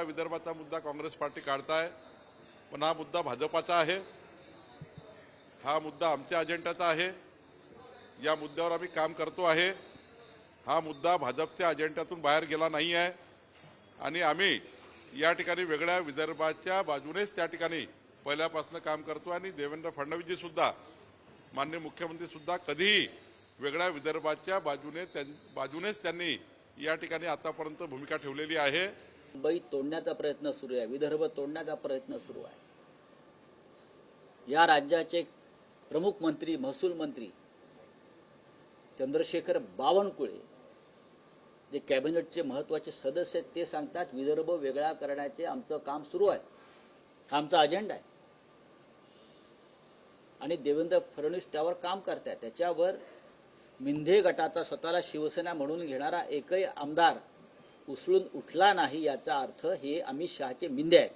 विदर्भाचा मुद्दा काँग्रेस पार्टी काढताय, पण हा मुद्दा भाजपाचा आहे, हा मुद्दा आमच्या अजेंड्याचा आहे, या मुद्द्यावर आम्ही काम करतो आहे। हा मुद्दा भाजपच्या अजेंड्यातून बाहेर गेला नाही आहे आणि आम्ही या ठिकाणी वेगळ्या विदर्भाच्या बाजूनेच त्या ठिकाणी पहिल्यापासून काम करतो आणि देवेंद्र फडणवीसजी सुद्धा, माननीय मुख्यमंत्री सुद्धा कधीही वेगळ्या विदर्भाच्या बाजूनेच त्यांनी या ठिकाणी आतापर्यंत भूमिका ठेवलेली आहे। मुंबई तोडण्याचा प्रयत्न सुरू आहे, विदर्भ तोडण्याचा प्रयत्न सुरू आहे। या राज्याचे प्रमुख मंत्री, महसूल मंत्री चंद्रशेखर बावनकुळे, जे कॅबिनेटचे महत्त्वाचे सदस्य आहेत, ते सांगतात विदर्भ वेगळा करण्याचे आमचं काम सुरू आहे, आमचा अजेंडा आहे आणि देवेंद्र फडणवीस त्यावर काम करतात। त्याच्यावर मिंधे गटाचा स्वतःला शिवसेना म्हणून घेणारा एकही आमदार उसळून उठला नाही, याचा अर्थ हे अमित शहाचे मिंधे आहेत।